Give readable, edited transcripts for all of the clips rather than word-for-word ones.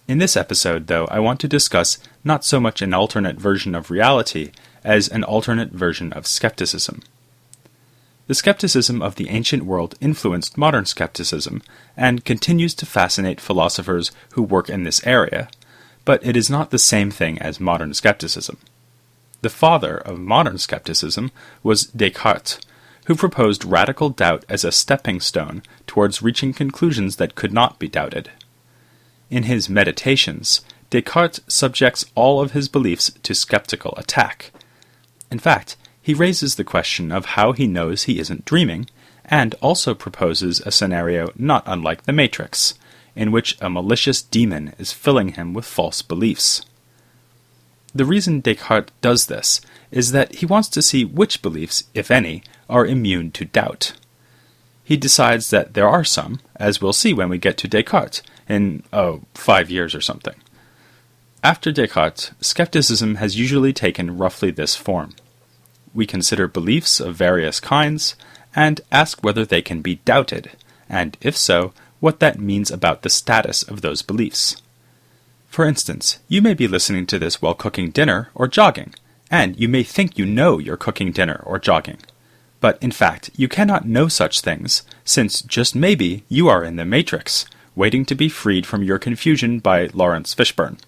In this episode, though, I want to discuss not so much an alternate version of reality as an alternate version of skepticism. The skepticism of the ancient world influenced modern skepticism and continues to fascinate philosophers who work in this area, but it is not the same thing as modern skepticism. The father of modern skepticism was Descartes, who proposed radical doubt as a stepping stone towards reaching conclusions that could not be doubted. In his Meditations, Descartes subjects all of his beliefs to skeptical attack. In fact, he raises the question of how he knows he isn't dreaming, and also proposes a scenario not unlike the Matrix, in which a malicious demon is filling him with false beliefs. The reason Descartes does this is that he wants to see which beliefs, if any, are immune to doubt. He decides that there are some, as we'll see when we get to Descartes, in, 5 years or something. After Descartes, skepticism has usually taken roughly this form. We consider beliefs of various kinds, and ask whether they can be doubted, and if so, what that means about the status of those beliefs. For instance, you may be listening to this while cooking dinner or jogging, and you may think you know you're cooking dinner or jogging. But in fact, you cannot know such things, since just maybe you are in the Matrix, waiting to be freed from your confusion by Lawrence Fishburne.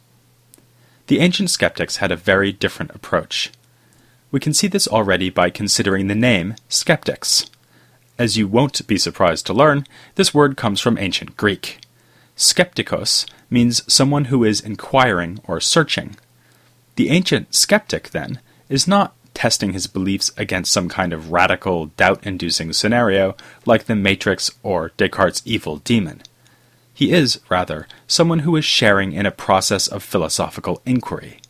The ancient skeptics had a very different approach. We can see this already by considering the name skeptics. As you won't be surprised to learn, this word comes from ancient Greek. Skeptikos means someone who is inquiring or searching. The ancient skeptic, then, is not testing his beliefs against some kind of radical, doubt-inducing scenario like the Matrix or Descartes' evil demon. He is, rather, someone who is sharing in a process of philosophical inquiry.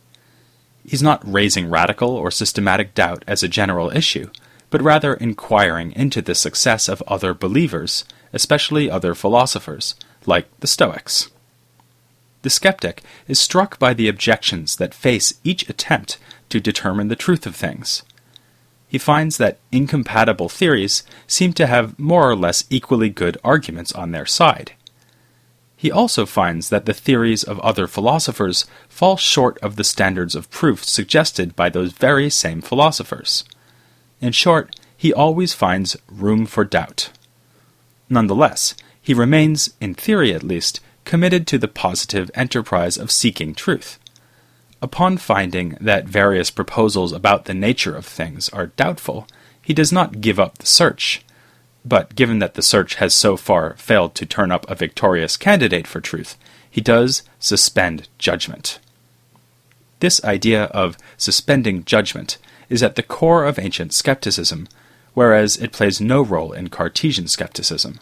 He's not raising radical or systematic doubt as a general issue, but rather inquiring into the success of other believers, especially other philosophers, like the Stoics. The skeptic is struck by the objections that face each attempt to determine the truth of things. He finds that incompatible theories seem to have more or less equally good arguments on their side. He also finds that the theories of other philosophers fall short of the standards of proof suggested by those very same philosophers. In short, he always finds room for doubt. Nonetheless, he remains, in theory at least, committed to the positive enterprise of seeking truth. Upon finding that various proposals about the nature of things are doubtful, he does not give up the search. But given that the search has so far failed to turn up a victorious candidate for truth, he does suspend judgment. This idea of suspending judgment is at the core of ancient skepticism, whereas it plays no role in Cartesian skepticism.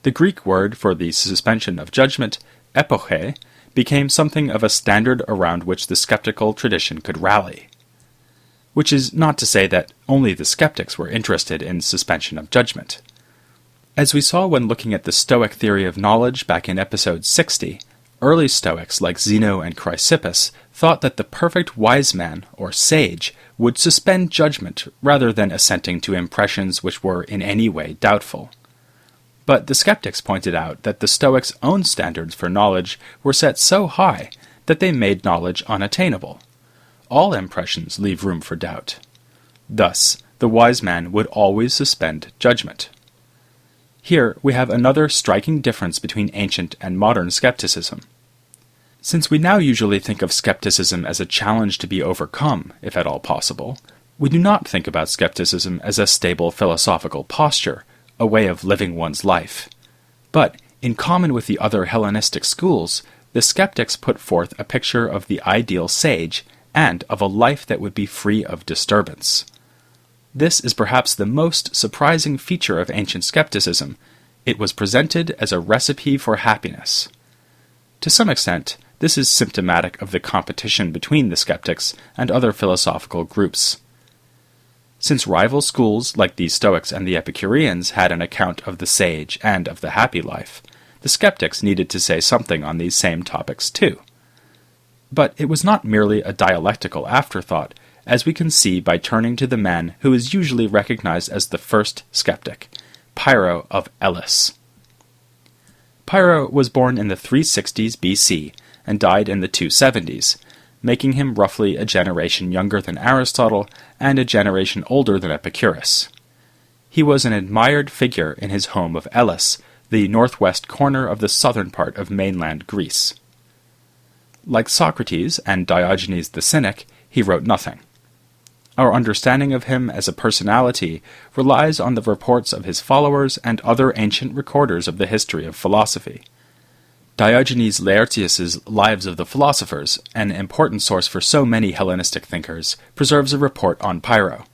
The Greek word for the suspension of judgment, epoche, became something of a standard around which the skeptical tradition could rally. Which is not to say that only the skeptics were interested in suspension of judgment. As we saw when looking at the Stoic theory of knowledge back in episode 60, early Stoics like Zeno and Chrysippus thought that the perfect wise man, or sage, would suspend judgment rather than assenting to impressions which were in any way doubtful. But the skeptics pointed out that the Stoics' own standards for knowledge were set so high that they made knowledge unattainable. All impressions leave room for doubt. Thus, the wise man would always suspend judgment. Here we have another striking difference between ancient and modern skepticism. Since we now usually think of skepticism as a challenge to be overcome, if at all possible, we do not think about skepticism as a stable philosophical posture, a way of living one's life. But, in common with the other Hellenistic schools, the skeptics put forth a picture of the ideal sage and of a life that would be free of disturbance. This is perhaps the most surprising feature of ancient skepticism. It was presented as a recipe for happiness. To some extent, this is symptomatic of the competition between the skeptics and other philosophical groups. Since rival schools like the Stoics and the Epicureans had an account of the sage and of the happy life, the skeptics needed to say something on these same topics too. But it was not merely a dialectical afterthought, as we can see by turning to the man who is usually recognized as the first skeptic, Pyrrho of Elis. Pyrrho was born in the 360s BC and died in the 270s, making him roughly a generation younger than Aristotle and a generation older than Epicurus. He was an admired figure in his home of Elis, the northwest corner of the southern part of mainland Greece. Like Socrates and Diogenes the Cynic, he wrote nothing. Our understanding of him as a personality relies on the reports of his followers and other ancient recorders of the history of philosophy. Diogenes Laertius's Lives of the Philosophers, an important source for so many Hellenistic thinkers, preserves a report on Pyrrho.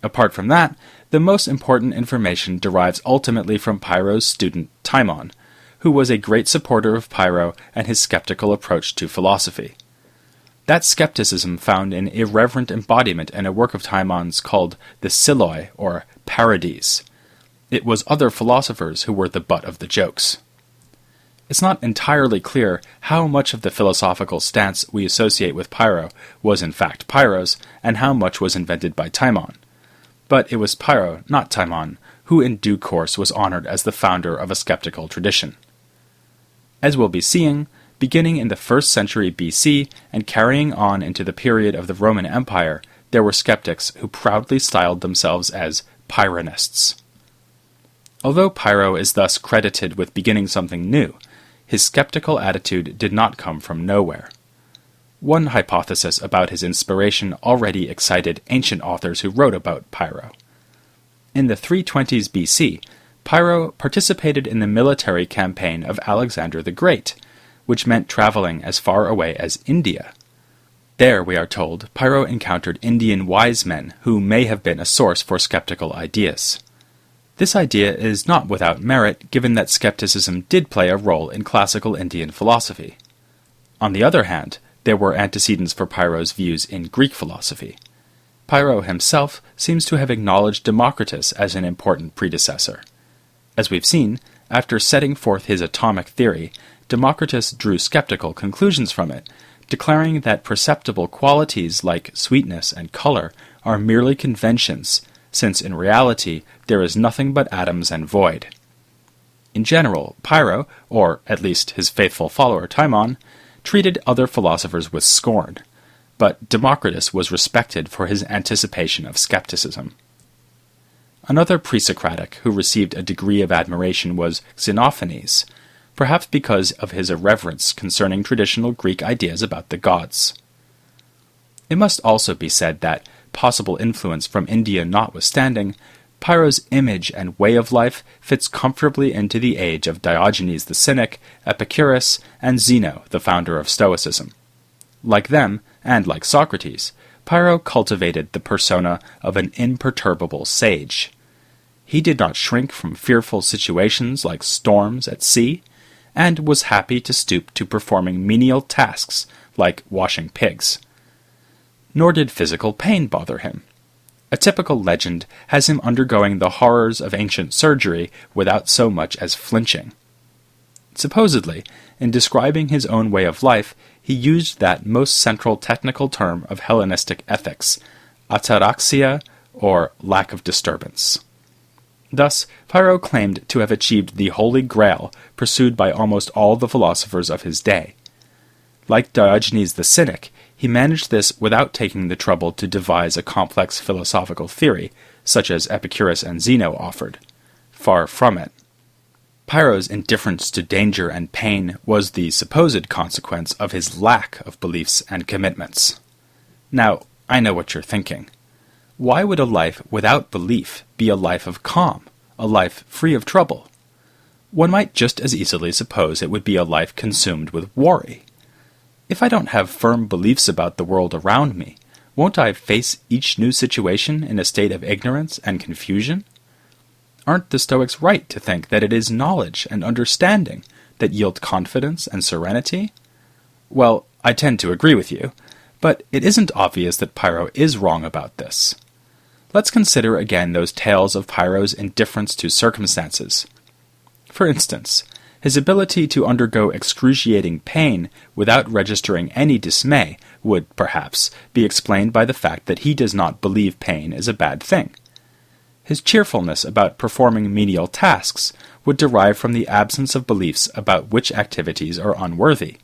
Apart from that, the most important information derives ultimately from Pyrrho's student Timon, who was a great supporter of Pyrrho and his skeptical approach to philosophy. That skepticism found an irreverent embodiment in a work of Timon's called the Siloi, or Parodies. It was other philosophers who were the butt of the jokes. It's not entirely clear how much of the philosophical stance we associate with Pyrrho was in fact Pyrrho's, and how much was invented by Timon. But it was Pyrrho, not Timon, who in due course was honored as the founder of a skeptical tradition. As we'll be seeing, beginning in the 1st century BC and carrying on into the period of the Roman Empire, there were skeptics who proudly styled themselves as Pyrrhonists. Although Pyrrho is thus credited with beginning something new, his skeptical attitude did not come from nowhere. One hypothesis about his inspiration already excited ancient authors who wrote about Pyrrho. In the 320s BC, Pyrrho participated in the military campaign of Alexander the Great, which meant traveling as far away as India. There, we are told, Pyrrho encountered Indian wise men who may have been a source for skeptical ideas. This idea is not without merit, given that skepticism did play a role in classical Indian philosophy. On the other hand, there were antecedents for Pyrrho's views in Greek philosophy. Pyrrho himself seems to have acknowledged Democritus as an important predecessor. As we've seen, after setting forth his atomic theory, Democritus drew skeptical conclusions from it, declaring that perceptible qualities like sweetness and color are merely conventions, since in reality there is nothing but atoms and void. In general, Pyrrho, or at least his faithful follower Timon, treated other philosophers with scorn, but Democritus was respected for his anticipation of skepticism. Another pre-Socratic who received a degree of admiration was Xenophanes, perhaps because of his irreverence concerning traditional Greek ideas about the gods. It must also be said that, possible influence from India notwithstanding, Pyrrho's image and way of life fits comfortably into the age of Diogenes the Cynic, Epicurus, and Zeno, the founder of Stoicism. Like them, and like Socrates, Pyrrho cultivated the persona of an imperturbable sage. He did not shrink from fearful situations like storms at sea, and was happy to stoop to performing menial tasks like washing pigs. Nor did physical pain bother him. A typical legend has him undergoing the horrors of ancient surgery without so much as flinching. Supposedly, in describing his own way of life, he used that most central technical term of Hellenistic ethics, ataraxia, or lack of disturbance. Thus, Pyrrho claimed to have achieved the Holy Grail pursued by almost all the philosophers of his day. Like Diogenes the Cynic, he managed this without taking the trouble to devise a complex philosophical theory, such as Epicurus and Zeno offered. Far from it. Pyrrho's indifference to danger and pain was the supposed consequence of his lack of beliefs and commitments. Now, I know what you're thinking. Why would a life without belief be a life of calm, a life free of trouble? One might just as easily suppose it would be a life consumed with worry. If I don't have firm beliefs about the world around me, won't I face each new situation in a state of ignorance and confusion? Aren't the Stoics right to think that it is knowledge and understanding that yield confidence and serenity? Well, I tend to agree with you, but it isn't obvious that Pyrrho is wrong about this. Let's consider again those tales of Pyrrho's indifference to circumstances. For instance, his ability to undergo excruciating pain without registering any dismay would, perhaps, be explained by the fact that he does not believe pain is a bad thing. his cheerfulness about performing menial tasks would derive from the absence of beliefs about which activities are unworthy.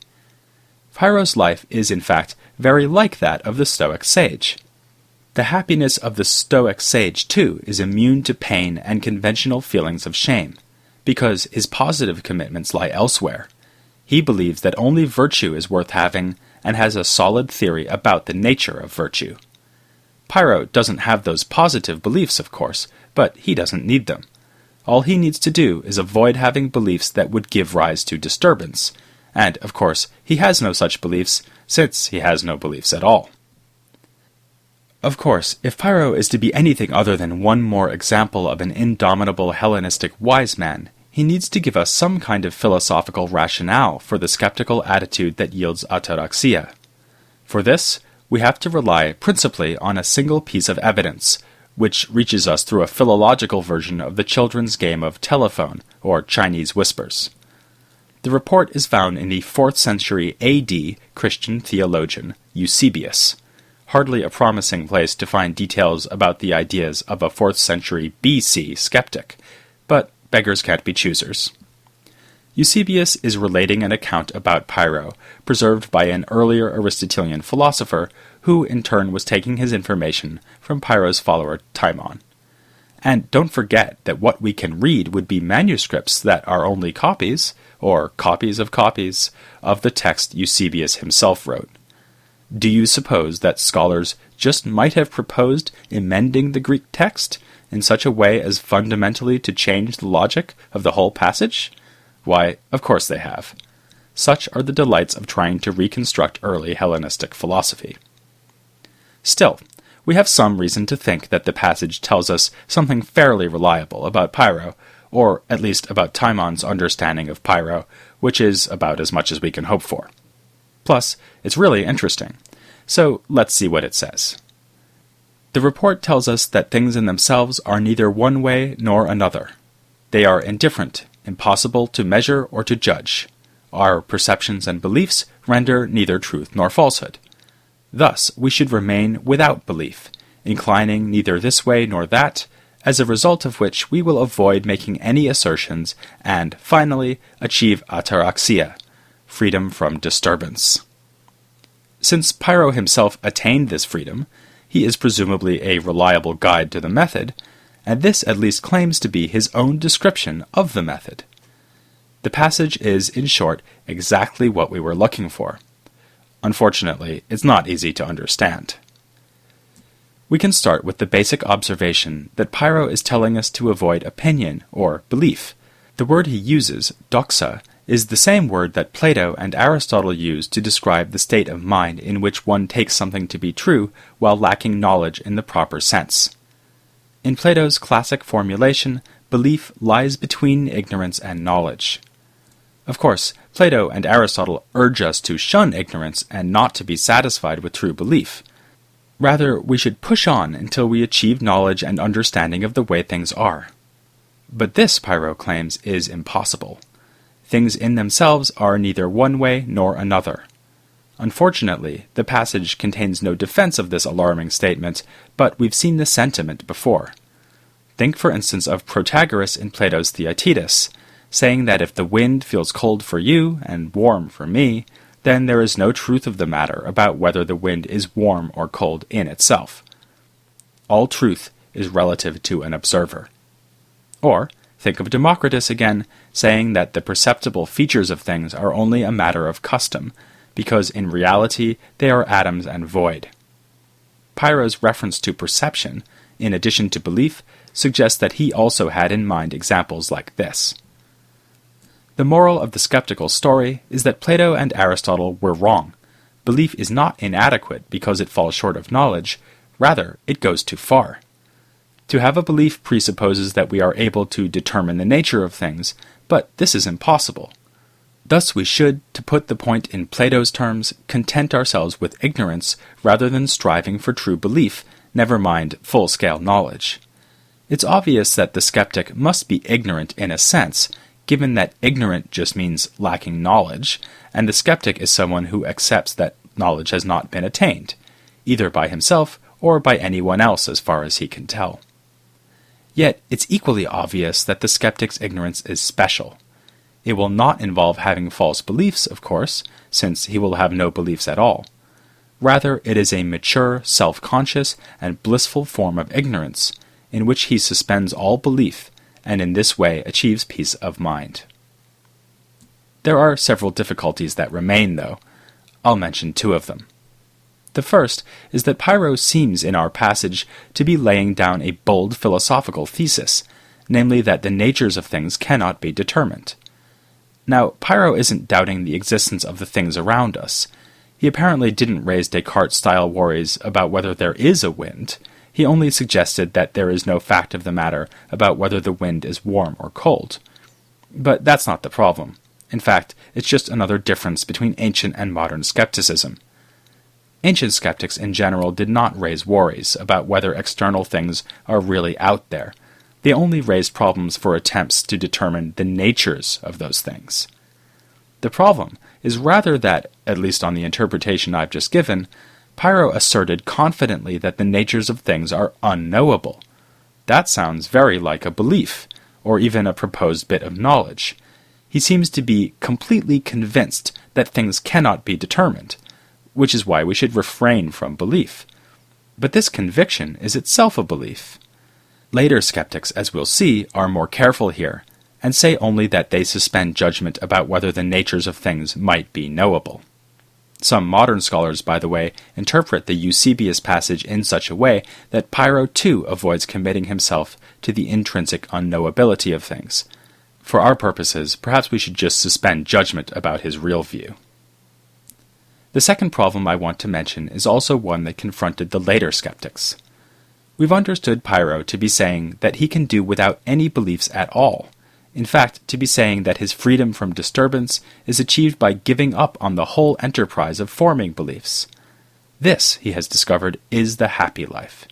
Pyrrho's life is, in fact, very like that of the Stoic sage. The happiness of the Stoic sage, too, is immune to pain and conventional feelings of shame, because his positive commitments lie elsewhere. He believes that only virtue is worth having and has a solid theory about the nature of virtue. Pyrrho doesn't have those positive beliefs, of course, but he doesn't need them. All he needs to do is avoid having beliefs that would give rise to disturbance, and, of course, he has no such beliefs, since he has no beliefs at all. Of course, if Pyrrho is to be anything other than one more example of an indomitable Hellenistic wise man, he needs to give us some kind of philosophical rationale for the skeptical attitude that yields ataraxia. For this, we have to rely principally on a single piece of evidence, which reaches us through a philological version of the children's game of telephone, or Chinese whispers. The report is found in the 4th century AD Christian theologian Eusebius, hardly a promising place to find details about the ideas of a 4th century BC skeptic, but beggars can't be choosers. Eusebius is relating an account about Pyrrho, preserved by an earlier Aristotelian philosopher, who in turn was taking his information from Pyrrho's follower Timon. And don't forget that what we can read would be manuscripts that are only copies, or copies, of the text Eusebius himself wrote. Do you suppose that scholars just might have proposed amending the Greek text in such a way as fundamentally to change the logic of the whole passage? Why, of course they have. Such are the delights of trying to reconstruct early Hellenistic philosophy. Still, we have some reason to think that the passage tells us something fairly reliable about Pyrrho, or at least about Timon's understanding of Pyrrho, which is about as much as we can hope for. Plus, it's really interesting. So let's see what it says. The report tells us that things in themselves are neither one way nor another. They are indifferent, impossible to measure or to judge. Our perceptions and beliefs render neither truth nor falsehood. Thus, we should remain without belief, inclining neither this way nor that, as a result of which we will avoid making any assertions and, finally, achieve ataraxia, freedom from disturbance. Since Pyrrho himself attained this freedom, he is presumably a reliable guide to the method, and this at least claims to be his own description of the method. The passage is, in short, exactly what we were looking for. Unfortunately, it's not easy to understand. We can start with the basic observation that Pyrrho is telling us to avoid opinion, or belief. The word he uses, doxa, is the same word that Plato and Aristotle use to describe the state of mind in which one takes something to be true while lacking knowledge in the proper sense. In Plato's classic formulation, belief lies between ignorance and knowledge. Of course, Plato and Aristotle urge us to shun ignorance and not to be satisfied with true belief. Rather, we should push on until we achieve knowledge and understanding of the way things are. But this, Pyrrho claims, is impossible. Things in themselves are neither one way nor another. Unfortunately, the passage contains no defense of this alarming statement, but we've seen the sentiment before. Think, for instance, of Protagoras in Plato's Theaetetus, saying that if the wind feels cold for you and warm for me, then there is no truth of the matter about whether the wind is warm or cold in itself. All truth is relative to an observer. Or, think of Democritus again, saying that the perceptible features of things are only a matter of custom, because in reality they are atoms and void. Pyrrho's reference to perception, in addition to belief, suggests that he also had in mind examples like this. The moral of the skeptical story is that Plato and Aristotle were wrong. Belief is not inadequate because it falls short of knowledge, rather, it goes too far. To have a belief presupposes that we are able to determine the nature of things, but this is impossible. Thus we should, to put the point in Plato's terms, content ourselves with ignorance rather than striving for true belief, never mind full-scale knowledge. It's obvious that the skeptic must be ignorant in a sense, given that ignorant just means lacking knowledge, and the skeptic is someone who accepts that knowledge has not been attained, either by himself or by anyone else as far as he can tell. Yet it's equally obvious that the skeptic's ignorance is special. It will not involve having false beliefs, of course, since he will have no beliefs at all. Rather, it is a mature, self-conscious, and blissful form of ignorance, in which he suspends all belief, and in this way achieves peace of mind. There are several difficulties that remain, though. I'll mention two of them. The first is that Pyrrho seems in our passage to be laying down a bold philosophical thesis, namely that the natures of things cannot be determined. Now, Pyrrho isn't doubting the existence of the things around us. He apparently didn't raise Descartes-style worries about whether there is a wind. He only suggested that there is no fact of the matter about whether the wind is warm or cold. But that's not the problem. In fact, it's just another difference between ancient and modern skepticism. Ancient skeptics in general did not raise worries about whether external things are really out there. They only raised problems for attempts to determine the natures of those things. The problem is rather that, at least on the interpretation I've just given, Pyrrho asserted confidently that the natures of things are unknowable. That sounds very like a belief, or even a proposed bit of knowledge. He seems to be completely convinced that things cannot be determined, which is why we should refrain from belief. But this conviction is itself a belief. Later skeptics, as we'll see, are more careful here, and say only that they suspend judgment about whether the natures of things might be knowable. Some modern scholars, by the way, interpret the Eusebius passage in such a way that Pyrrho too avoids committing himself to the intrinsic unknowability of things. For our purposes, perhaps we should just suspend judgment about his real view. The second problem I want to mention is also one that confronted the later skeptics. We've understood Pyrrho to be saying that he can do without any beliefs at all. In fact, to be saying that his freedom from disturbance is achieved by giving up on the whole enterprise of forming beliefs. This, he has discovered, is the happy life.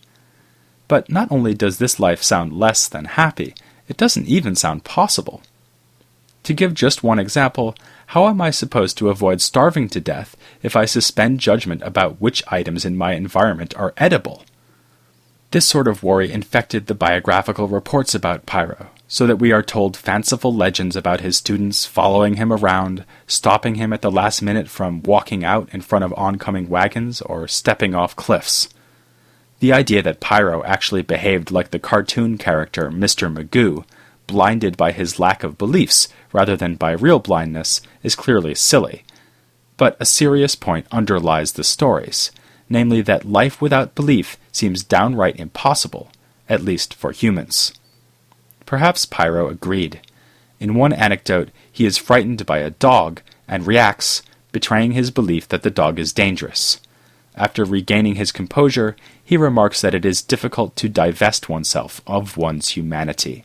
But not only does this life sound less than happy, it doesn't even sound possible. To give just one example, how am I supposed to avoid starving to death if I suspend judgment about which items in my environment are edible? This sort of worry infected the biographical reports about Pyrrho, so that we are told fanciful legends about his students following him around, stopping him at the last minute from walking out in front of oncoming wagons or stepping off cliffs. The idea that Pyrrho actually behaved like the cartoon character Mr. Magoo, blinded by his lack of beliefs rather than by real blindness, is clearly silly. But a serious point underlies the stories, namely that life without belief seems downright impossible, at least for humans. Perhaps Pyrrho agreed. In one anecdote, he is frightened by a dog and reacts, betraying his belief that the dog is dangerous. After regaining his composure, he remarks that it is difficult to divest oneself of one's humanity.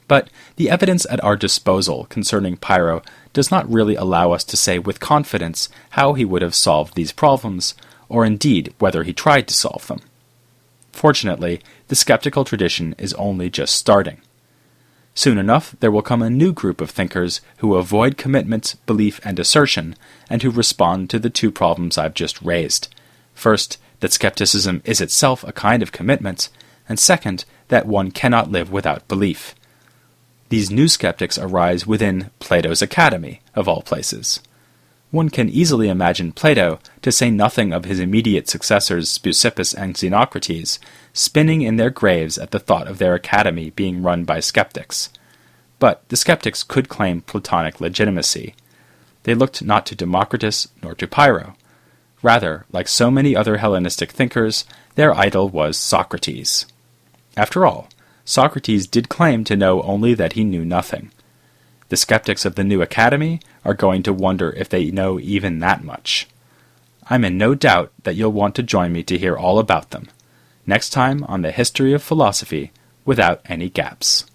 But the evidence at our disposal concerning Pyrrho does not really allow us to say with confidence how he would have solved these problems, or indeed whether he tried to solve them. Fortunately, the skeptical tradition is only just starting. Soon enough, there will come a new group of thinkers who avoid commitment, belief, and assertion, and who respond to the two problems I've just raised. First, that skepticism is itself a kind of commitment, and second, that one cannot live without belief. These new skeptics arise within Plato's Academy, of all places. One can easily imagine Plato, to say nothing of his immediate successors Speusippus and Xenocrates, spinning in their graves at the thought of their academy being run by skeptics. But the skeptics could claim Platonic legitimacy. They looked not to Democritus nor to Pyrrho. Rather, like so many other Hellenistic thinkers, their idol was Socrates. After all, Socrates did claim to know only that he knew nothing. The skeptics of the new academy are going to wonder if they know even that much. I'm in no doubt that you'll want to join me to hear all about them, next time on the History of Philosophy Without Any Gaps.